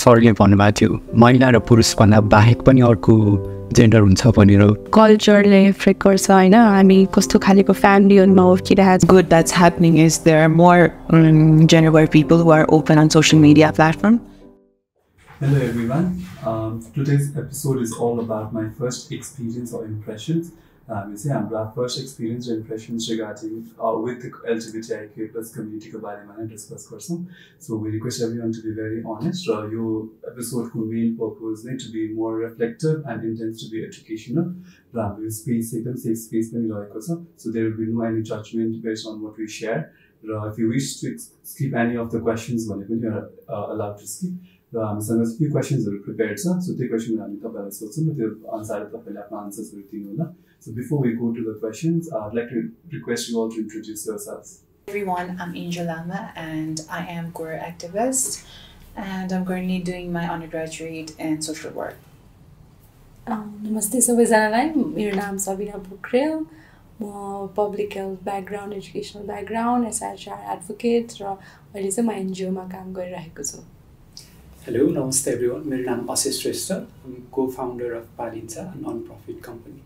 सरले भन्नुभएको थियो महिला र पुरुषभन्दा बाहेक पनि अर्को जेन्डर हुन्छ भनेर कल्चरले इफेक्ट गर्छ हैन हामी कस्तो खालेको फ्यामिलीहरुमा हुर्किरहेको good that's happening is there are more gender aware people who are open on social media platform. Hello everyone. Today's episode is all about my first experience or impressions. Our first experience or impressions regarding with the LGBTIQ plus community ko barema ma discuss garchau. So we request everyone to be very honest. Your episode ko main purpose is to be more reflective and intends to be educational. Our space ekdam safe space pani raheko cha. So there will be no any judgment based on what we share. If you wish to skip any of the questions, you are allowed to skip. हामीसँग few questions prepared छ so त्यो question हामी तपाईलाई सोध्छौं र त्यो अनुसार तपाईले आफ्नो आन्सर्स दिनु होला. So before we go to the questions, I'd like to request you all to introduce yourselves. Everyone, I'm Angel Lama and I am queer activist and I'm currently doing my undergraduate in social work. नमस्ते सबैजनालाई मेरो नाम सबिना पोखरेल म public health background educational background SRR advocate र अहिले चाहिँ म एनजिओमा काम गरिरहेको छु. Hello, namaste everyone. My name is Ashish Shrestha. I'm co-founder of Palinsa, a non-profit company.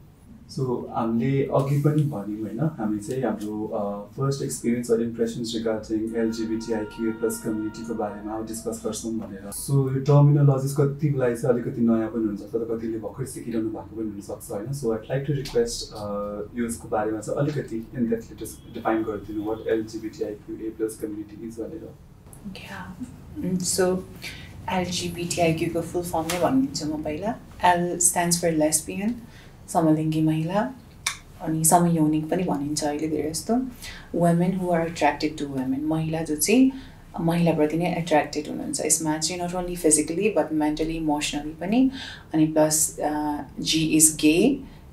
So, हामीले अघि पनि भन्यौं हैन हामी चाहिँ हाम्रो first experience or impressions regarding LGBTIQ+ community को बारेमा डिस्कस गर्छौं भनेर. सो यो टर्मिनोलोजिस कतिलाई चाहिँ अलिकति नयाँ पनि हुन्छ तर कतिले भर्खर सिकिरहनु भएको पनि हुन सक्छ हैन. So I'd like to request यसको बारेमा चाहिँ अलिकति इन डेप्थली डिफाइन गरिदिनु what LGBTIQ+ community is भनेर. Yeah. So LGBTIQ को full form नै भनिदिन्छु म पहिला. L stands for lesbian, समलिङ्गी महिला अनि समयौनिक पनि भनिन्छ अहिले धेरै जस्तो. Women who are attracted to women, महिला जो चाहिँ महिलाप्रति नै अट्र्याक्टेड हुनुहुन्छ. यसमा चाहिँ not only physically but mentally, emotionally पनि. अनि प्लस G is gay.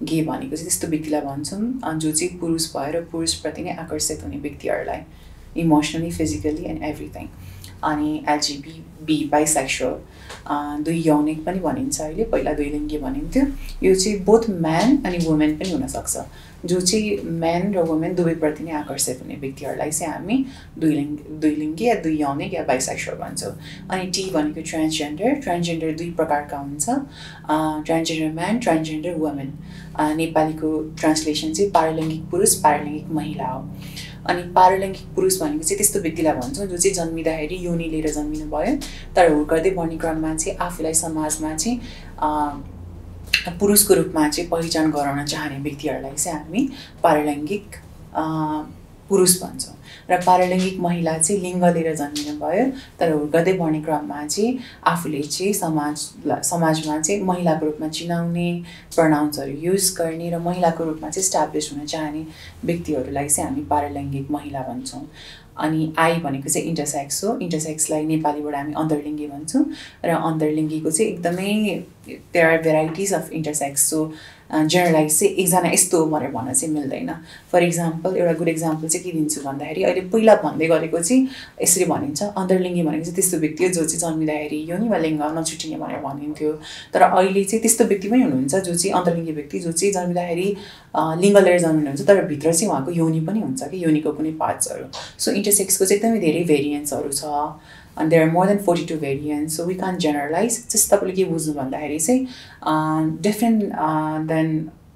गे भनेको चाहिँ त्यस्तो व्यक्तिलाई भन्छौँ जो चाहिँ पुरुष भएर पुरुषप्रति नै आकर्षित हुने व्यक्तिहरूलाई इमोसनली फिजिकली एन्ड एभ्रिथिङ. अनि एलजीबी बाइसेक्सुअल दुई यौनिक पनि भनिन्छ अहिले पहिला दुईलिङ्गी भनिन्थ्यो. यो चाहिँ बोथ म्यान अनि वुमेन पनि हुनसक्छ जो चाहिँ म्यान र वुमेन दुवैप्रति नै आकर्षित हुने व्यक्तिहरूलाई चाहिँ हामी दुईलिङ्गी या दुई यौनिक या बाइसेक्सुअल भन्छौँ. अनि टी भनेको ट्रान्सजेन्डर दुई प्रकारका हुन्छ ट्रान्सजेन्डर म्यान ट्रान्सजेन्डर वुमेन. नेपालीको ट्रान्सलेसन चाहिँ पारलैङ्गिक पुरुष पारलैङ्गिक महिला हो. अनि पारलैङ्गिक पुरुष भनेको चाहिँ त्यस्तो व्यक्तिलाई भन्छौँ जो चाहिँ जन्मिँदाखेरि योनि लिएर जन्मिनु भयो तर हुर्कदै बढ्ने क्रममा चाहिँ आफूलाई समाजमा चाहिँ पुरुषको रूपमा चाहिँ पहिचान गराउन चाहने व्यक्तिहरूलाई चाहिँ हामी पारलैङ्गिक पुरुष भन्छौँ. र पारलैङ्गिक महिला चाहिँ लिङ्ग लिएर जन्मिनु भयो तर हुर्कदै बढ्ने क्रममा चाहिँ आफूले चाहिँ समाजमा चाहिँ महिलाको रूपमा चिनाउने प्रनाउन्सहरू युज गर्ने र महिलाको रूपमा चाहिँ स्ट्याब्लिस हुन चाहने व्यक्तिहरूलाई चाहिँ हामी पारलैङ्गिक महिला भन्छौँ. अनि आई भनेको चाहिँ इन्टरसेक्स हो. इन्टरसेक्सलाई नेपालीबाट हामी अन्तर्लिङ्गी भन्छौँ र अन्तर्लिङ्गीको चाहिँ एकदमै there are varieties of intersex. So generalize चाहिँ एकजना यस्तो हो भनेर भन्न चाहिँ मिल्दैन. फर इक्जाम्पल एउटा गुड इक्जाम्पल चाहिँ के दिन्छु भन्दाखेरि अहिले पहिला भन्दै गरेको चाहिँ यसरी भनिन्छ अन्तर्लिङ्गी भनेको चाहिँ त्यस्तो व्यक्ति हो जो चाहिँ जन्मिँदाखेरि योनि वा लिङ्ग नछुटिने भनेर भनिन्थ्यो. तर अहिले चाहिँ त्यस्तो व्यक्ति पनि हुनुहुन्छ जो चाहिँ अन्तर्लिङ्गी व्यक्ति जो चाहिँ जन्मिँदाखेरि लिङ्ग लिएर जन्मिनुहुन्छ तर भित्र चाहिँ उहाँको योनि पनि हुन्छ कि योनिको कुनै पार्ट्सहरू. सो इन्टरसेक्सको चाहिँ एकदमै धेरै भेरिएन्ट्सहरू छ and there are more than 42 variants, so we can't generalize. Just तपाईँले के बुझ्नु भन्दाखेरि चाहिँ different than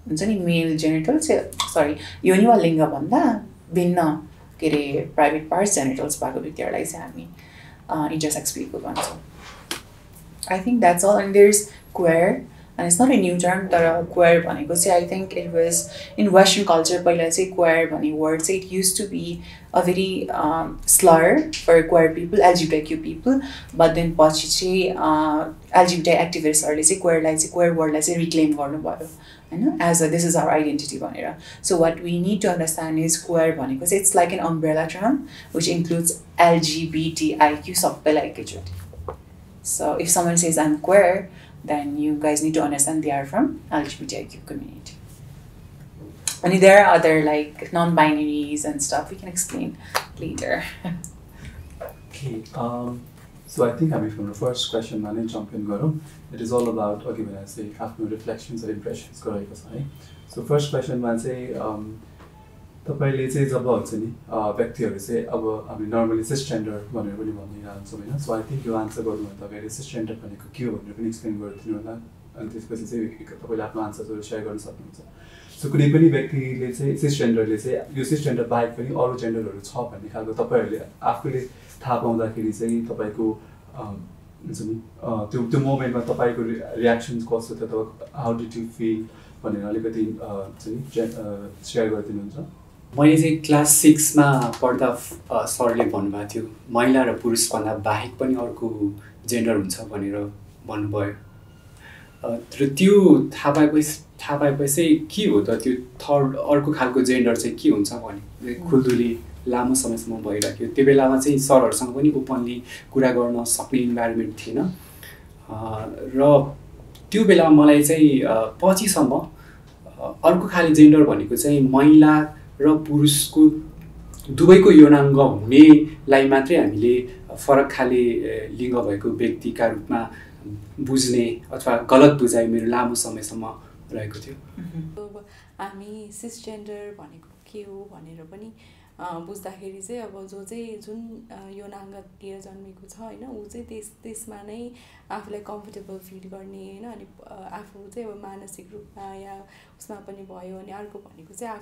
हुन्छ नि मेल जेनिटल सरी योनि वा लिङ्ग भन्दा भिन्न के अरे प्राइभेट पार्ट्स जेनिटल्स भएको व्यक्तिहरूलाई चाहिँ हामी इन्टरसेक्स पिपल भन्छौँ. I think that's all. And there's queer, and it's not a new term, तर queer भनेको चाहिँ I think it was in Western culture पहिला चाहिँ queer भन्ने word चाहिँ it used to be a very slur for queer people, LGBTQ people, but then पछि चाहिँ LGBT activistsहरूले चाहिँ queer wordलाई चाहिँ reclaim गर्नुभयो हैन as a this is our identity भनेर. So what we need to understand is queer भनेको चाहिँ it's like an umbrella term which includes LGBTIQ सबैलाई एकैचोटि. So if someone says I'm queer, then you guys need to understand they are from LGBTIQ community. And there are other like non-binaries and stuff we can explain later. Okay, so I think I'm from the first question, I jump in garo. It is all about when I say after reflections or impressions. So first question, I say तपाईँले चाहिँ जब हुन्छ नि व्यक्तिहरू चाहिँ अब हामी normally सिसजेन्डर भनेर पनि भनिरहन्छौँ होइन सो आई थिङ्क यो आन्सर गर्नुभन्दा अगाडि सिसजेन्डर भनेको के हो भनेर पनि एक्सप्लेन गरिदिनु होला अनि त्यसपछि चाहिँ तपाईँले आफ्नो आन्सरहरू सेयर गर्न सक्नुहुन्छ सो कुनै पनि व्यक्तिले चाहिँ सिसजेन्डरले चाहिँ यो सिसजेन्डर बाहेक पनि अरू जेन्डरहरू छ भन्ने खालको तपाईँहरूले आफूले थाहा पाउँदाखेरि चाहिँ तपाईँको हुन्छ नि त्यो मोमेन्टमा तपाईँको रियाक्सन कस्तो थियो अथवा हाउ डिड यु फिल भनेर अलिकति हुन्छ नि सेयर गरिदिनुहुन्छ मैले चाहिँ क्लास 6मा पढ्दा सरले भन्नुभएको थियो महिला र पुरुषभन्दा बाहेक पनि अर्को जेन्डर हुन्छ भनेर भन्नुभयो र त्यो थाहा पाएपछि के हो त त्यो थर्ड अर्को खालको जेन्डर चाहिँ के हुन्छ भने खुल्दुली लामो समयसम्म भइराख्यो त्यो बेलामा चाहिँ सरहरूसँग पनि ओपनली कुरा गर्न सक्ने इन्भाइरोमेन्ट थिएन र त्यो बेलामा मलाई चाहिँ पछिसम्म अर्को खाले जेन्डर भनेको चाहिँ महिला र पुरुषको दुवैको यौनाङ्ग हुनेलाई मात्रै हामीले फरक खाले लिङ्ग भएको व्यक्तिका रूपमा बुझ्ने अथवा गलत बुझाइ मेरो लामो समयसम्म रहेको थियो हामी सिसजेन्डर भनेको के हो भनेर पनि बुझ्दाखेरि चाहिँ अब जुन यौनाङ्ग लिएर जन्मेको छ होइन ऊ चाहिँ त्यसमा नै आफूलाई कम्फर्टेबल फिल गर्ने होइन अनि आफू चाहिँ अब मानसिक रूपमा या उसमा पनि भयो अनि अर्को भनेको चाहिँ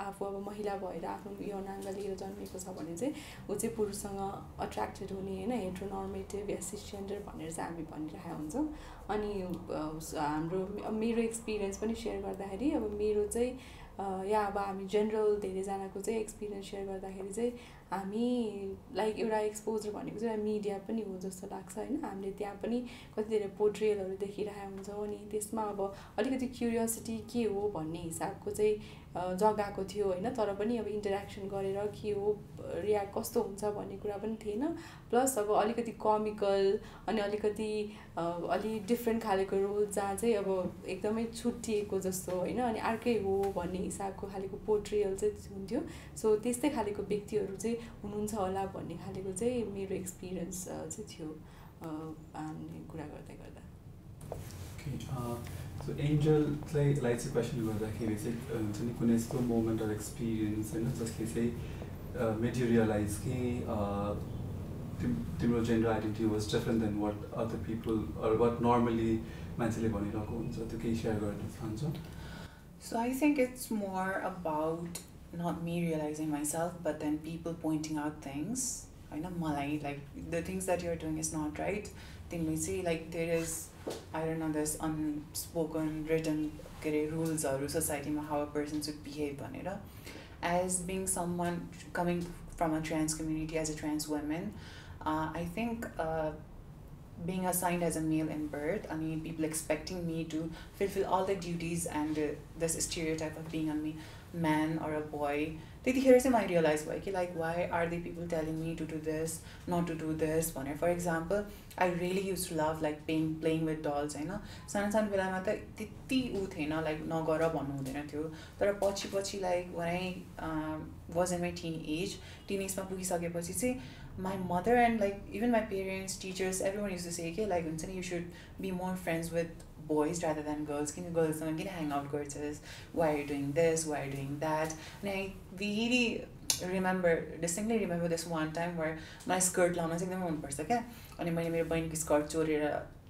आफू अब महिला भएर आफ्नो यौनाङ्ग लिएर जन्मेको छ भने चाहिँ ऊ चाहिँ पुरुषसँग अट्र्याक्टेड हुने होइन हेट्रोनर्मेटिभ या सिसजेन्डर भनेर चाहिँ हामी भनिरहेका हुन्छौँ अनि मेरो एक्सपिरियन्स पनि सेयर गर्दाखेरि अब मेरो चाहिँ या अब हामी जेनरल धेरैजनाको चाहिँ एक्सपिरियन्स सेयर गर्दाखेरि चाहिँ हामी लाइक एउटा एक्सपोजर भनेको चाहिँ एउटा मिडिया पनि हो जस्तो लाग्छ होइन हामीले त्यहाँ पनि कति धेरै पोर्ट्रेलहरू देखिरहेका हुन्छौँ अनि त्यसमा अब अलिकति क्युरियोसिटी के हो भन्ने हिसाबको चाहिँ जगाएको थियो होइन तर पनि अब इन्टरेक्सन गरेर के हो रियाक्ट कस्तो हुन्छ भन्ने कुरा पनि थिएन प्लस अब अलिकति कमिकल अनि अलिकति अलि डिफ्रेन्ट खालेको रोल जहाँ चाहिँ अब एकदमै छुट्टिएको जस्तो होइन अनि अर्कै हो भन्ने हिसाबको खालेको पोर्ट्रेयल चाहिँ हुन्थ्यो सो त्यस्तै खालेको व्यक्तिहरू चाहिँ हुनुहुन्छ होला भन्ने खालेको चाहिँ मेरो एक्सपिरियन्स चाहिँ थियो हामीले कुरा गर्दै गर्दा सो एन्जललाई चाहिँ क्वेसन गर्दाखेरि चाहिँ हुन्छ नि कुनै यस्तो मोमेन्ट अर एक्सपिरियन्स होइन जसले चाहिँ मेड यु रियलाइज कि तिम्रो gender identity was different than what other people or what normally मान्छेले भनिरहेको हुन्छ त्यो केही सेयर गर्न चाहन्छ So I think it's more about not me realizing myself, but then people pointing out things. I know malai like the things that you're doing is not right. Then we see like there is I don't know this unspoken written rules or society how a person should behave. As being someone coming from a trans community as a trans woman, I think. Being assigned as a male in birth, I mean, people expecting me to fulfill all the duties and this stereotype of being a man or a boy. Here's I realized like why are the people telling me to do this, not to do this? For example, I really used to love like playing with dolls, you know. San बेलामा त त्यति उ थिएन like नगर भन्नु हुँदैन थियो तर पछि like when I was in my teenage मा पुगिसकेपछि चाहिँ my mother and like even my parents, teachers, everyone used to say okay like you should be more friends with boys rather than girls. Can girls can hang out girls? Why are you doing this? Why are you doing that? And I really distinctly remember this one time where my skirt लाउन चाहिँ एकदमै मन पर्छ क्या अनि मैले मेरो बहिनीको स्कर्ट चोरेर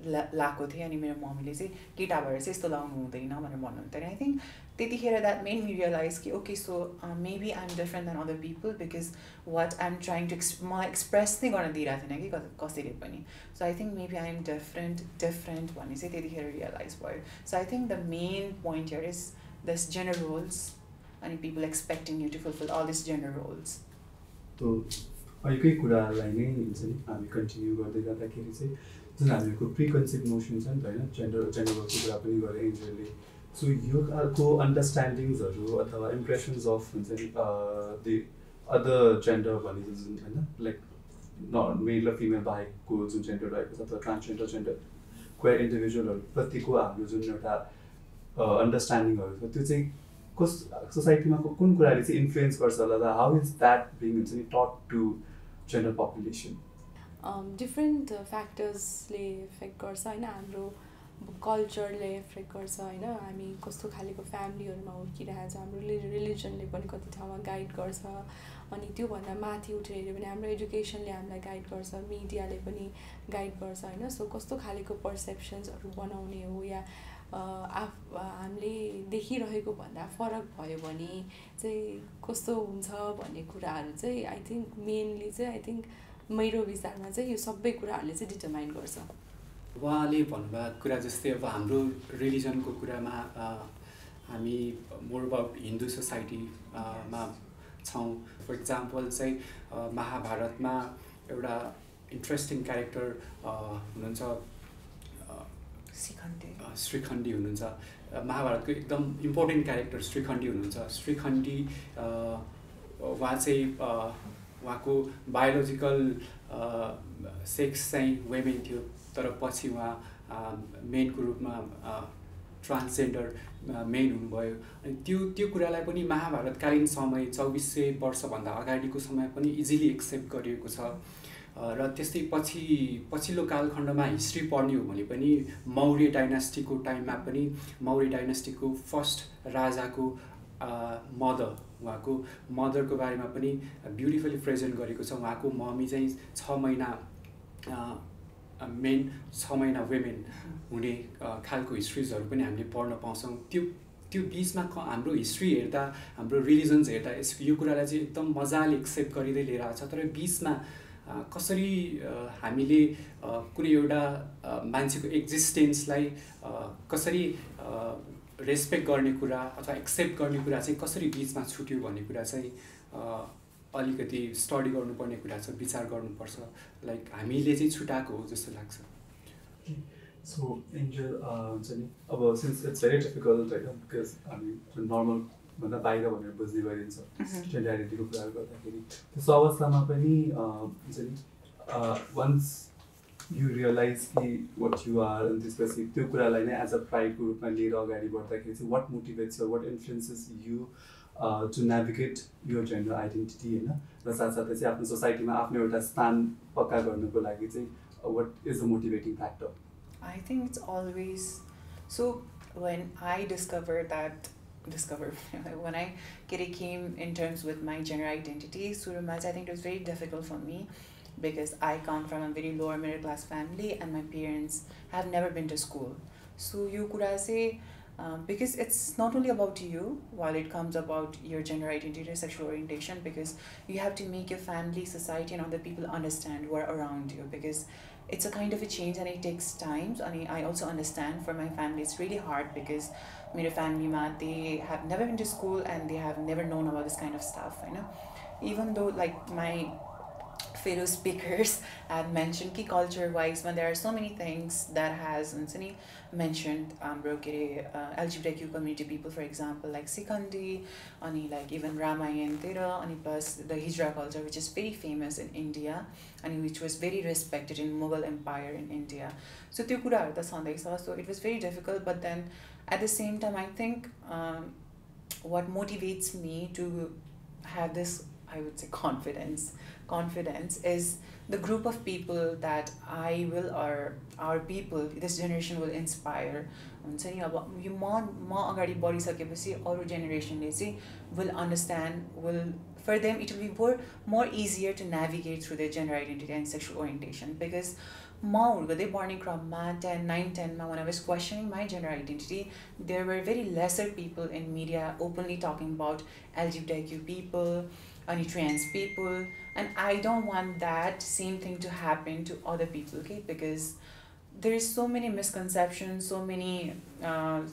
लाएको थिएँ अनि मेरो मम्मीले चाहिँ केटा भएर चाहिँ यस्तो लाउनु हुँदैन भनेर भन्नुहुन्थ्यो अनि आई थिङ्क त्यतिखेर द्याट मेड मी रियलाइज कि okay so maybe I am different than other people because what I am trying to मलाई एक्सप्रेस नै गर्न दिइरहेको थिएन कि कसैले पनि so I think maybe I am different भन्ने चाहिँ त्यतिखेर रियलाइज भयो so I think the main point here is this gender roles अनि people expecting you to fulfil all this gender roles अहिलेकै कुरालाई नै हुन्छ नि हामी कन्टिन्यू गर्दै जाँदाखेरि चाहिँ जुन हामीहरूको प्रिकन्सेप्ट नोसन छ नि त होइन जेन्डरको कुरा पनि गरेँ एन्जलले सो यो खालको अन्डरस्ट्यान्डिङ्सहरू अथवा इम्प्रेसन्स अफ हुन्छ नि दि अदर जेन्डर भनेको जुन होइन लाइक मेल र फिमेल बाहेकको जुन जेन्डर रहेको छ अथवा ट्रान्सजेन्डर जेन्डर क्वेयर इन्डिभिजुअलहरू प्रतिको हाम्रो जुन एउटा अन्डरस्ट्यान्डिङहरू छ त्यो चाहिँ कस सोसाइटीमा कुन कुराले चाहिँ इन्फ्लुएन्स गर्छ होला हाउ इज द्याट बिङ हुन्छ नि taught to gender population different फ्याक्टर्सले इफेक्ट गर्छ होइन हाम्रो कल्चरले इफेक्ट गर्छ होइन, हामी कस्तो खालेको फ्यामिलीहरूमा हुर्किरहेको छ, हाम्रो रिलिजनले पनि कति ठाउँमा गाइड गर्छ, अनि त्योभन्दा माथि उठेर हेऱ्यो भने हाम्रो एजुकेसनले हामीलाई गाइड गर्छ, मिडियाले पनि गाइड गर्छ होइन। सो कस्तो खालेको पर्सेप्सन्सहरू बनाउने हो या हामीले देखिरहेको भन्दा फरक भयो भने चाहिँ कस्तो हुन्छ भन्ने कुराहरू चाहिँ आई थिङ्क मेनली चाहिँ आई थिङ्क मेरो विचारमा चाहिँ यो सबै कुराहरूले चाहिँ डिटरमाइन गर्छ। उहाँले भन्नुभएको कुरा जस्तै अब हाम्रो रिलिजनको कुरामा हामी मोर अबाउट हिन्दू सोसाइटीमा छौँ। फर इक्जाम्पल चाहिँ महाभारतमा एउटा इन्ट्रेस्टिङ क्यारेक्टर हुनुहुन्छ श्रीखण्डी हुनुहुन्छ। महाभारतको एकदम इम्पोर्टेन्ट क्यारेक्टर श्रीखण्डी हुनुहुन्छ। श्रीखण्डी उहाँ चाहिँ उहाँको बायोलोजिकल सेक्स चाहिँ वेमेन थियो, तर पछि उहाँ मेनको रूपमा ट्रान्सजेन्डर मेन हुनुभयो। अनि त्यो कुरालाई पनि महाभारतकालीन समय 2400 वर्षभन्दा अगाडिको समय पनि इजिली एक्सेप्ट गरिएको छ। र त्यस्तै पछिल्लो कालखण्डमा हिस्ट्री पढ्ने हो भने पनि मौर्य डाइनास्टीको टाइममा पनि मौर्य डाइनास्टीको फर्स्ट राजाको उहाँको मदरको बारेमा पनि ब्युटिफुल्ली प्रेजेन्ट गरेको छ। उहाँको मम्मी चाहिँ 6 महिना मेन 6 महिना वेमेन हुने खालको हिस्ट्रिजहरू पनि हामीले पढ्न पाउँछौँ। त्यो बिचमा हाम्रो हिस्ट्री हेर्दा, हाम्रो रिलिजन्स हेर्दा यो कुरालाई चाहिँ एकदम मजाले एक्सेप्ट गरिँदै लिएर आएको छ। तर बिचमा कसरी हामीले कुनै एउटा मान्छेको एक्जिस्टेन्सलाई कसरी रेस्पेक्ट गर्ने कुरा अथवा एक्सेप्ट गर्ने कुरा चाहिँ कसरी बिचमा छुट्यो भन्ने कुरा चाहिँ अलिकति स्टडी गर्नुपर्ने कुरा छ, विचार गर्नुपर्छ। लाइक हामीले चाहिँ छुटाएको हो जस्तो लाग्छ। सो एन्जल हुन्छ नि, अब सिन्स इट्स भेरी डिफिकल्ट होइन, बिकज हामी नर्मल भन्दा बाहिर भनेर बुझ्ने गरिन्छ जेन्डर आइडेन्टिटीको कुराहरू गर्दाखेरि। त्यस्तो अवस्थामा पनि हुन्छ नि, वन्स यु रियलाइज कि वाट यु आर, अनि त्यसपछि त्यो कुरालाई नै एज अ प्राइडको रूपमा लिएर अगाडि बढ्दाखेरि चाहिँ what motivates you, what influences you to navigate your gender identity होइन, र साथसाथै चाहिँ आफ्नो सोसाइटीमा आफ्नो एउटा स्थान पक्का गर्नुको लागि चाहिँ what is the motivating factor? I think it's always so when I when I came in terms with my gender identity, I think it was very difficult for me because I come from a very lower middle class family and my parents have never been to school. So you could say because it's not only about you while it comes about your gender identity or sexual orientation, because you have to make your family, society and other people understand who are around you, because it's a kind of a change and it takes time. And I also understand for my family it's really hard because my family they have never been to school and they have never known about this kind of stuff, you know. Even though like my fellow speakers had mentioned ki culture wise when there are so many things that has mentioned LGBTQ community people, for example like Sikhandi, ani like even Ramayan tera, ani plus the Hijra culture which is very famous in India and which was very respected in Mughal Empire in India. So त्यो कुराहरु त सधैं छ. So it was very difficult, but then at the same time I think what motivates me to have this, I would say, confidence is the group of people that I will, or our people, this generation will inspire. हुन्छ नि अब यो म अगाडि बढिसकेपछि अरु जेनेरेसनले चाहिँ will understand, will for them it will be more easier to navigate through their gender identity and sexual orientation, because म हुर्दै बढ्ने क्रममा 9-10 मा when I was questioning my gender identity, there were very lesser people in media openly talking about LGBTQ people and trans people, and I don't want that same thing to happen to other people, okay? Because there is so many misconceptions, so many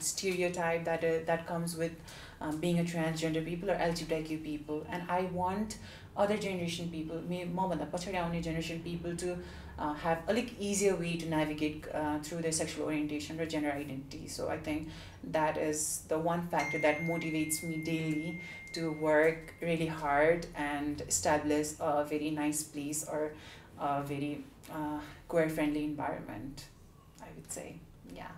stereotype that comes with being a transgender people or LGBTQ people, and I want other generation people, म भन्दा पछाडि आउने generation people to have a like easier way to navigate through their sexual orientation or gender identity. So I think that is the one factor that motivates me daily to work really hard and establish a very nice place or a very queer friendly environment, I would say. Yeah.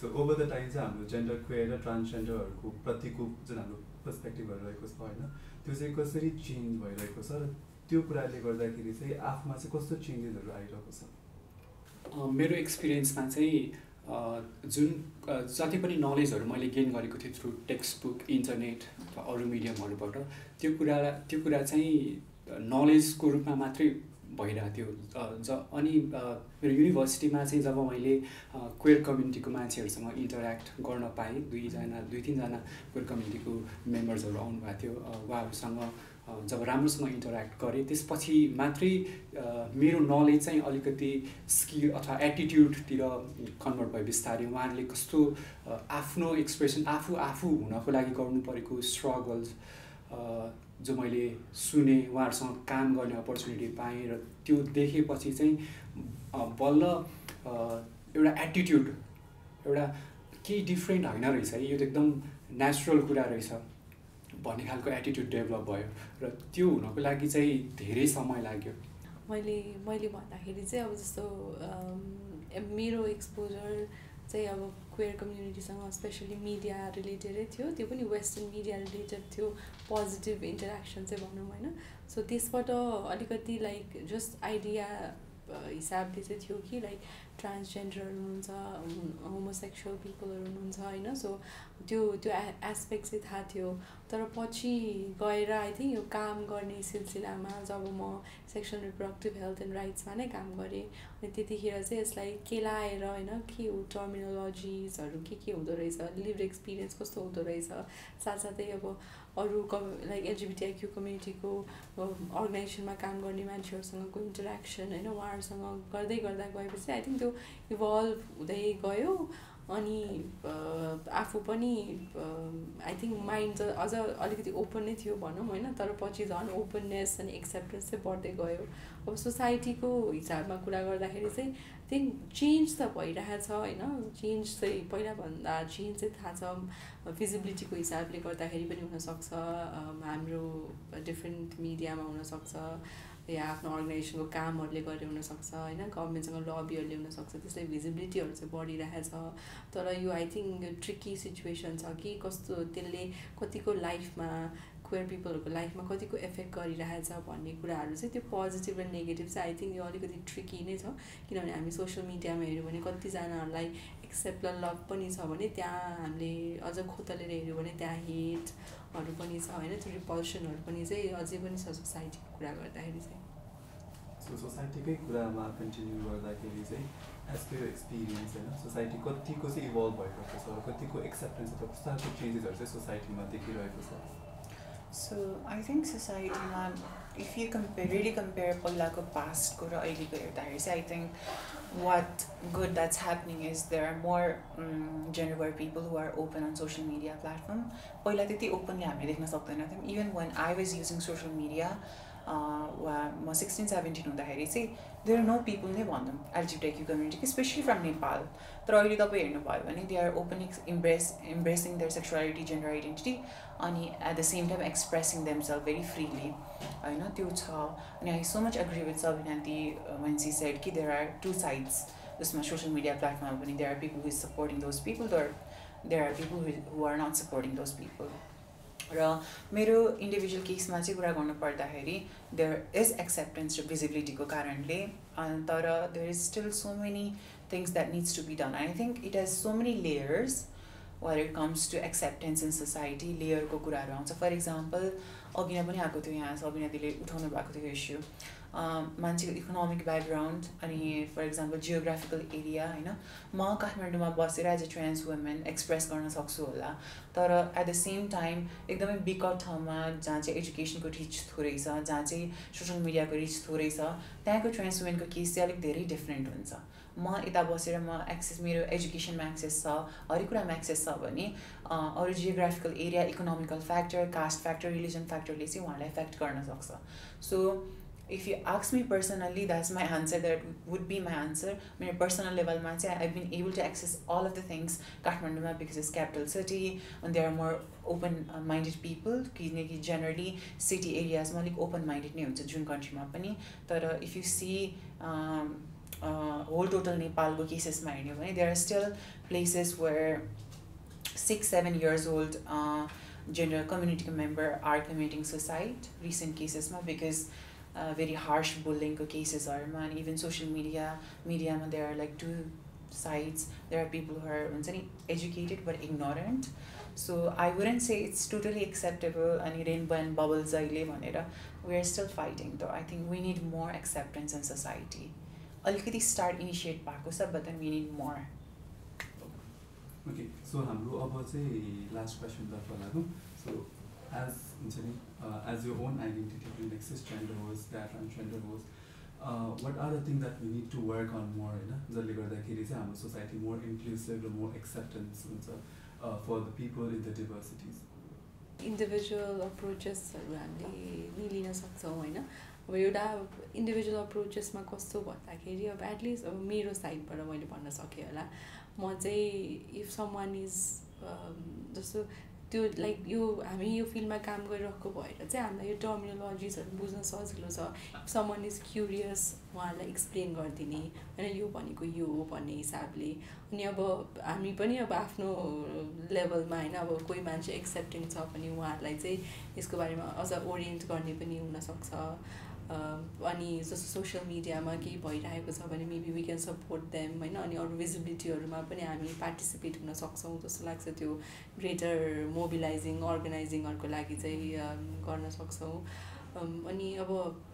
So over the time चाहिँ हाम्रो gender queer र ट्रान्सजेन्डरहरुको प्रतिको जुन हाम्रो पर्सपेक्टिभहरु रहेको छ हैन, त्यो चाहिँ कसरी चेन्ज भइरहेको छ र त्यो कुराले गर्दाखेरि चाहिँ आफुमा चाहिँ कस्तो चेन्जेसहरु आइरहेको छ? मेरो एक्सपिरियन्समा चाहिँ जुन जति पनि नलेजहरू मैले गेन गरेको थिएँ थ्रु टेक्स्ट बुक इन्टरनेट अरू मिडियमहरूबाट त्यो कुरा चाहिँ नलेजको रूपमा मात्रै भइरहेको थियो अनि मेरो युनिभर्सिटीमा चाहिँ जब मैले क्वेयर कम्युनिटीको मान्छेहरूसँग इन्टरेक्ट गर्न पाएँ दुई तिनजना क्वेयर कम्युनिटीको मेम्बर्सहरू आउनुभएको थियो उहाँहरूसँग जब राम्रोसँग इन्टरेक्ट गरेँ त्यसपछि मात्रै मेरो नलेज चाहिँ अलिकति स्किल अथवा एटिट्युडतिर कन्भर्ट भयो बिस्तारै उहाँहरूले कस्तो आफ्नो एक्सप्रेसन आफू हुनको लागि गर्नु परेको स्ट्रगल्स जो मैले सुने उहाँहरूसँग काम गर्ने अपर्च्युनिटी पाएँ र त्यो देखेपछि चाहिँ बल्ल एउटा एटिट्युड एउटा केही डिफ्रेन्ट होइन रहेछ यो त एकदम नेचुरल कुरा रहेछ भन्ने खालको एटिट्युड डेभलप भयो र त्यो हुनको लागि चाहिँ धेरै समय लाग्यो। मैले भन्दाखेरि चाहिँ अब जस्तो मेरो एक्सपोजर चाहिँ अब क्वेयर कम्युनिटीसँग स्पेसली मिडिया रिलेटेडै थियो त्यो पनि वेस्टर्न मिडिया रिलेटेड थियो पोजिटिभ इन्टरेक्सन चाहिँ भनौँ होइन सो त्यसबाट अलिकति लाइक जस्ट आइडिया हिसाबले चाहिँ थियो कि लाइक ट्रान्सजेन्डरहरू हुनुहुन्छ होमोसेक्सुअल पिपलहरू हुनुहुन्छ होइन सो त्यो एस्पेक्ट चाहिँ थाहा थियो तर पछि गएर आई थिङ्क यो काम गर्ने सिलसिलामा जब म सेक्सुअल रिप्रोडक्टिभ हेल्थ एन्ड राइट्समा नै काम गरेँ अनि त्यतिखेर चाहिँ यसलाई केलाएर होइन के हो टर्मिनोलोजिजहरू के हुँदो रहेछ लिभ एक्सपिरियन्स कस्तो हुँदो रहेछ साथसाथै अब अरू लाइक एलजिबिटिआइक्यू कम्युनिटीको अर्गनाइजेसनमा काम गर्ने मान्छेहरूसँगको इन्टरेक्सन होइन उहाँहरूसँग गर्दै गर्दा गएपछि आई थिङ्क त्यो इभल्भ हुँदै गयो अनि आफू पनि आई थिङ्क माइन्ड अझ अलिकति ओपन नै थियो भनौँ होइन तर पछि झन् ओपननेस अनि एक्सेप्टेन्स चाहिँ बढ्दै गयो। अब सोसाइटीको हिसाबमा कुरा गर्दाखेरि चाहिँ आई थिङ्क चेन्ज त भइरहेछ होइन चेन्ज चाहिँ पहिलाभन्दा चेन्ज चाहिँ थाहा छ भिजिबिलिटीको हिसाबले गर्दाखेरि पनि हुनसक्छ हाम्रो डिफ्रेन्ट मिडियामा हुनसक्छ या आफ्नो अर्गनाइजेसनको कामहरूले गरे हुनसक्छ होइन गभर्मेन्टसँग लबीहरूले हुनसक्छ त्यसलाई भिजिबिलिटीहरू चाहिँ बढिरहेछ तर यो आई थिङ्क ट्रिकी सिचुएसन छ कि कस्तो त्यसले कतिको लाइफमा क्वेयर पिपलहरूको लाइफमा कतिको इफेक्ट गरिरहेछ भन्ने कुराहरू चाहिँ त्यो पोजिटिभ र नेगेटिभ चाहिँ आई थिङ्क यो अलिकति ट्रिकी नै छ किनभने हामी सोसियल मिडियामा हेऱ्यौँ भने कतिजनाहरूलाई एक्सेप्ट र लभ पनि छ भने त्यहाँ हामीले अझ खोतलेर हेऱ्यौँ भने त्यहाँ हेटहरू पनि छ होइन त्यो रिपल्सनहरू पनि चाहिँ अझै पनि छ सोसाइटीको कुरा गर्दाखेरि चाहिँ। सो सोसाइटीकै कुरामा कन्टिन्यू गर्दाखेरि चाहिँ एज पर एक्सपिरियन्स होइन सोसाइटी कतिको चाहिँ इभल्भ भइरहेको छ कतिको एक्सेप्टेन्स अथवा कस्तो खालको चेन्जेसहरू चाहिँ सोसाइटीमा देखिरहेको छ। So I think societyमा if you really compare पहिलाको पास्टको र अहिलेको हेर्दाखेरि चाहिँ I think what good that's happening is there are more gender-aware people who are open on social media platform. पहिला त्यति ओपनली हामीले देख्न सक्दैन थियौँ even when I was using social media म 16-17 हुँदाखेरि चाहिँ देयर आर नो पिपल नै भनौँ LGBTQ community specially from Nepal तर अहिले तपाईँ हेर्नुभयो भने they are open embracing their sexuality gender identity अनि at the same time expressing themselves very freely होइन त्यो छ। अनि I so much agree with सबिनान्ती when she said कि देयर आर टु साइड्स जसमा सोसियल मिडिया प्लेटफर्ममा पनि there are people who is supporting those people there are people who are not supporting those people. र मेरो individual केसमा चाहिँ कुरा गर्नु पर्दाखेरि देयर इज एक्सेप्टेन्स र भिजिबिलिटीको कारणले तर there is still so many things that needs to be done. I think it has so many layers when it comes to acceptance in society लेयरको कुराहरू आउँछ। फर इक्जाम्पल अघि नै पनि आएको थियो यहाँ सबिनाले उठाउनु भएको थियो इस्यु मान्छेको इकोनोमिक ब्याकग्राउन्ड अनि फर इक्जाम्पल जियोग्राफिकल एरिया होइन म काठमाडौँमा बसेर as a trans women express गर्न सक्छु होला तर एट द सेम टाइम एकदमै बिकट ठाउँमा जहाँ चाहिँ एजुकेसनको रिच थोरै छ जहाँ चाहिँ सोसियल मिडियाको रिच थोरै छ त्यहाँको ट्रान्स वुमेनको केस चाहिँ अलिक धेरै डिफ्रेन्ट हुन्छ। म यता बसेर म एक्सेस मेरो एजुकेसनमा एक्सेस छ हरेक कुरामा एक्सेस छ भने अरू geographical area economical factor caste factor religion फ्याक्टरले चाहिँ उहाँलाई एफेक्ट गर्न सक्छ। So if you ask me personally that's my answer that would be my answer मेरो personal levelमा चाहिँ I've been able to access all of the things काठमाडौँमा because it's capital city and there are more open minded people किनकि generally city areas मा अलिक open minded नै हुन्छ जुन countryमा पनि तर if you see whole total नेपालको केसेसमा हेर्ने भने there are still places where 6-7 years old gender community member are committing suicide recent cases ma because very harsh bullying cases are man even social media there are like sides, there are people who are educated but ignorant. So I wouldn't say it's totally acceptable and rainbow and bubbles we are still fighting though. I think we need more acceptance in society. Alikati start initiate भएको छ, but then we need more. Okay, so हाम्रो अब चाहिँ last question तर्फ लागौँ. So as your own identity, like cisgender host, transgender host, what are the things that we need to work on more, जसले गर्दाखेरि चाहिँ हाम्रो society more inclusive र more acceptance हुन्छ for the people in the diversities. Individual अप्रोचेसहरू हामीले लिन सक्छौँ होइन. अब एउटा इन्डिभिजुअल अप्रोचेसमा कस्तो भन्दाखेरि अब एटलिस्ट अब मेरो साइडबाट मैले भन्न सकेँ होला. म चाहिँ इफ समवान इज जस्तो त्यो लाइक यो हामी यो फिल्डमा काम गरिरहेको भएर चाहिँ हामीलाई यो टर्मिनोलोजिसहरू बुझ्न सजिलो छ. समवान इज क्युरियस, उहाँहरूलाई एक्सप्लेन गरिदिने होइन, यो भनेको यो हो भन्ने हिसाबले. अनि अब हामी पनि अब आफ्नो लेभलमा होइन, अब कोही मान्छे एक्सेप्टिङ छ भने उहाँहरूलाई चाहिँ यसको बारेमा अझ ओरिएन्ट गर्ने पनि हुनसक्छ. अनि जस्तो सोसियल मिडियामा केही भइरहेको छ भने maybe we can support them होइन. अनि अरू भिजिबिलिटीहरूमा पनि हामी पार्टिसिपेट हुन सक्छौँ जस्तो लाग्छ. त्यो ग्रेटर मोबिलाइजिङ अर्गनाइजिङहरूको लागि चाहिँ गर्न सक्छौँ. अनि अब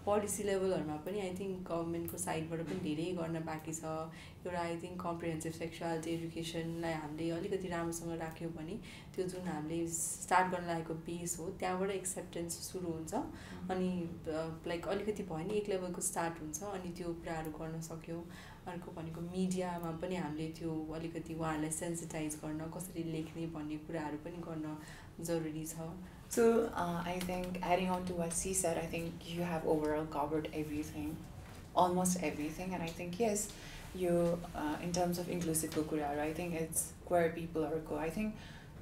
पोलिसी लेभलहरूमा पनि आई थिङ्क गभर्मेन्टको साइडबाट पनि धेरै गर्न बाँकी छ. एउटा आई थिङ्क कम्प्रिहेन्सिभ सेक्सुअलिटी एजुकेसनलाई हामीले अलिकति राम्रोसँग राख्यौँ भने त्यो जुन हामीले स्टार्ट गर्न लागेको बेस हो त्यहाँबाट एक्सेप्टेन्स सुरु हुन्छ. अनि लाइक अलिकति भयो नि एक लेभलको स्टार्ट हुन्छ. अनि त्यो कुराहरू गर्न सक्यौँ. अर्को भनेको मिडियामा पनि हामीले त्यो अलिकति उहाँहरूलाई सेन्सिटाइज गर्न कसरी लेख्ने भन्ने कुराहरू पनि गर्न जरुरी छ. So I think adding on to what she said, I think you have overall covered everything, almost everything. And I think yes, you in terms of inclusive kukuraru, I think it's queer people are I think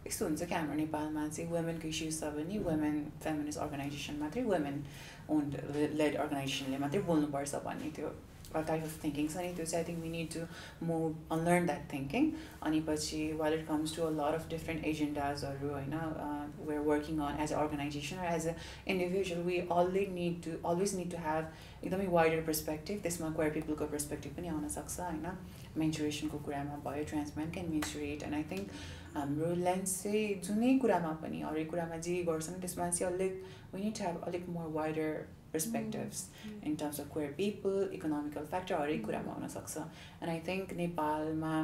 यस्तो हुन्छ कि हाम्रो नेपालमा चाहिँ वुमेनको issues छ भने women feminist organisation मात्रै women owned led अर्गनाइजेसनले मात्रै बोल्नुपर्छ भन्ने त्यो टाइप अफ थिङ्किङ छ नि. त्यो चाहिँ I think we need to move unlearn that thinking. अनि पछि while it comes to a lot of different एजेन्डाजहरू होइन we are working on as a organisation र as a individual we always need to have एकदमै wider perspective. त्यसमा queer पिपलको perspective पनि आउन सक्छ होइन. मेन्सुरेसनको कुरामा भयो, trans men can menstruate. And I think हाम्रो लेन्स चाहिँ जुनै कुरामा पनि हरेक कुरामा जे गर्छन् त्यसमा चाहिँ अलिक वी निड टु हेभ अलिक more wider perspectives in terms of queer people, economical factor, हरेक कुरामा हुन सक्छ. And I think Nepalमा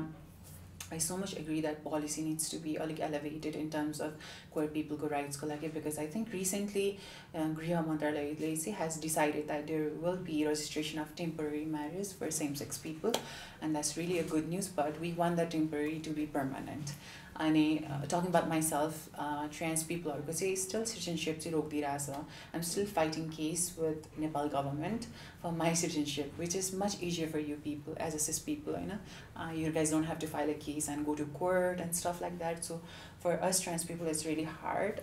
I so much agree that policy needs to be elevated in terms of queer people rights because I think recently Griha Mantralayale has decided that there will be registration of temporary marriage for same-sex people, and that's really a good news, but we want that temporary to be permanent. And talking about myself, trans people are still citizenship. I'm still fighting case with Nepal government for my citizenship, which is much easier for you people as a cis people. You guys don't have to file a case and go to court and stuff like that. So for us trans people, it's really hard.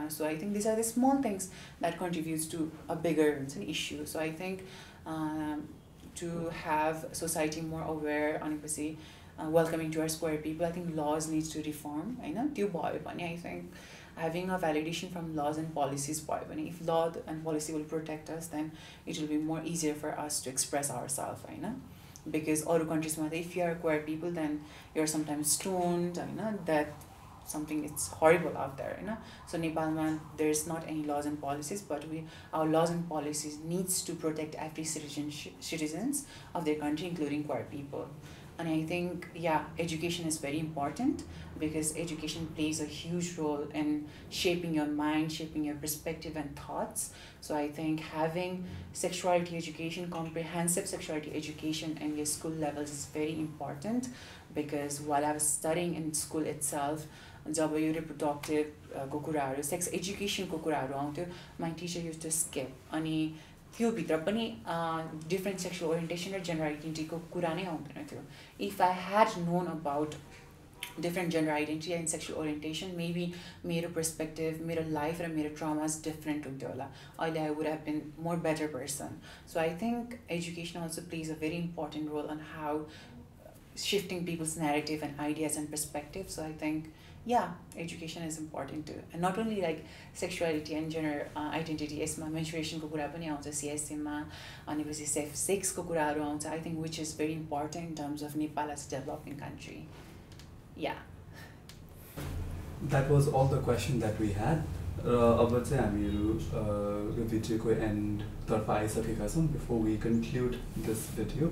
So I think these are the small things that contributes to a bigger issue. So I think to have society more aware on welcoming towards queer people, I think laws needs to reform. I think having a validation from laws and policies, if law and policy will protect us, then it will be more easier for us to express ourselves. Because other countries, if you are queer people, then you're sometimes stoned. That something it's horrible out there. So Nepal, there's not any laws and policies, but our laws and policies needs to protect every citizens of their country, including queer people. And I think, education is very important because education plays a huge role in shaping your mind, shaping your perspective and thoughts. So I think having sexuality education, comprehensive sexuality education in your school levels is very important, because while I was studying in school itself, जब यो reproductive sex education को कुराहरु आउँथ्यो, my teacher used to skip. अनि त्यो भित्र पनि different sexual orientation or gender identity को कुरा नै आउँदैन थियो. If I had known about different gender identity and sexual orientation, maybe मेरो perspective, मेरो life र मेरो traumas different हुन्थ्यो होला. अहिले I would have been more better person. So I think education also plays a very important role on how shifting people's narrative and ideas and perspectives. So I think yeah, education is important too. And not only like sexuality and gender identity, यसमा menstruation को कुरा पनि आउँछ CSM मा, अनेपछि sex को कुराहरु आउँछ. I think which is very important in terms of Nepal as a developing country. Yeah. That was all the question that we had. अब चाहिँ हामीहरु यो भिडियोको एन्ड तर्फ आइसकेका छौं. Before we conclude this video,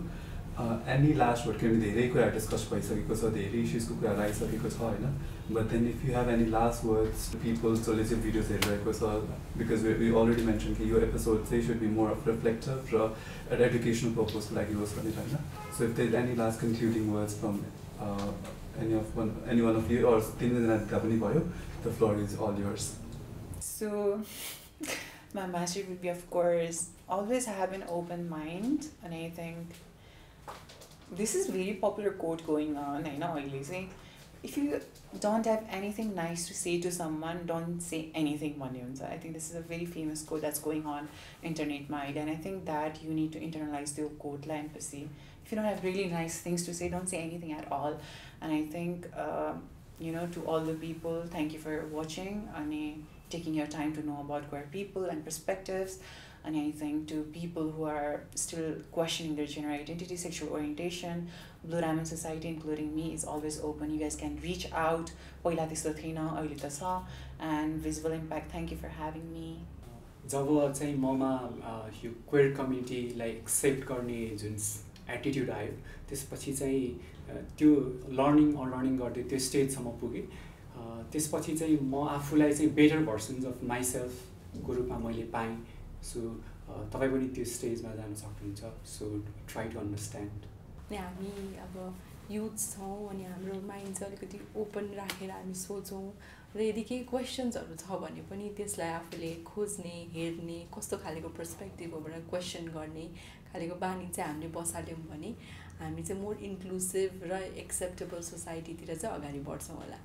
any last word? किनभने धेरै कुरा discuss भइसकेको छ, धेरै इश्यूजको कुरा आइसकेको छ हैन. But then if you have any last words to people जसले चाहिँ भिडियोज हेरिरहेको छ, because we already mentioned कि यो एपिसोड चाहिँ should be more of reflective र educational purpose को लागि होस् भन्ने हैन. So if there's any last concluding words from any one of you or तिनजना पनि भयो, the floor is all yours. So my message would be, of course, always have an open mind. And I think this is very popular quote going on. I know, if you don't have anything nice to say to someone, don't say anything. I think this is a very famous quote that's going on internet mind, and I think that you need to internalize the quote la empathy. If you don't have really nice things to say, don't say anything at all. And I think to all the people, thank you for watching and taking your time to know about queer people and perspectives. And I think to people who are still questioning their gender identity, sexual orientation, Blue Diamond Society, including me, is always open. You guys can reach out. And Visible Impact, thank you for having me. जब चाहिँ ममा यो queer कम्युनिटीलाई accept गर्ने जुन attitude आयो, त्यसपछि चाहिँ त्यो learning गर्दै त्यो स्टेजसम्म पुगेँ. त्यसपछि चाहिँ म आफूलाई चाहिँ बेटर भर्सन्स अफ माइसेल्फको रूपमा मैले पाएँ. सो तपाईँ पनि त्यो स्टेजमा जान सक्नुहुन्छ. So try to understand. हामी अब युथ छौँ अनि हाम्रो माइन्ड चाहिँ अलिकति ओपन राखेर हामी सोचौँ र यदि केही क्वेसन्सहरू छ भने पनि त्यसलाई आफूले खोज्ने, हेर्ने, कस्तो खालेको पर्सपेक्टिभ हो भनेर क्वेसन गर्ने खालेको बानी चाहिँ हामीले बसाल्यौँ भने हामी चाहिँ मोर इन्क्लुसिभ र एक्सेप्टेबल सोसाइटीतिर चाहिँ अगाडि बढ्छौँ होला.